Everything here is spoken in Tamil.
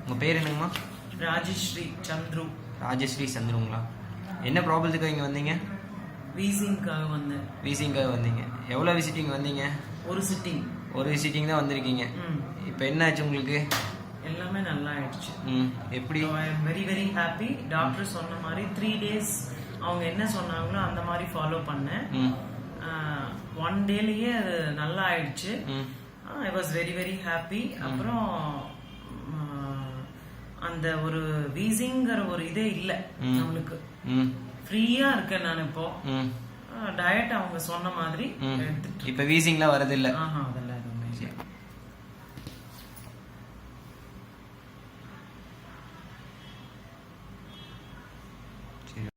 உங்கள் பேர் என்னங்கம்மா? ராஜஸ்ரீ சந்துரு. ராஜஸ்ரீ சந்துருங்களா? என்ன ப்ராப்ளத்துக்காக இங்கே வந்தீங்க? வீசிங்காக வந்தேன். வீசிங்காக வந்தீங்க. எவ்வளோ விசிட்டிங் வந்தீங்க? ஒரு சிட்டிங். ஒரு விசிட்டிங் தான் வந்திருக்கீங்க. இப்போ என்ன ஆச்சு உங்களுக்கு? எல்லாமே நல்லா ஆயிடுச்சு. எப்படி? I am very very happy. Doctor சொன்ன மாதிரி 3 days அவங்க என்ன சொன்னாங்களோ அந்த மாதிரி ஃபாலோ பண்ணேன். 1 dayலயே அது நல்லா ஆயிடுச்சு. I was very very happy. அப்புறம் அந்த ஒரு வீசிங்கிற ஒரு இதே இல்லை நம்மளுக்கு. ஃப்ரீயா இருக்கேன் நான் இப்போ. டயட் அவங்க சொன்ன மாதிரி இப்ப வீசிங்லாம் வரது இல்ல. அதெல்லாம்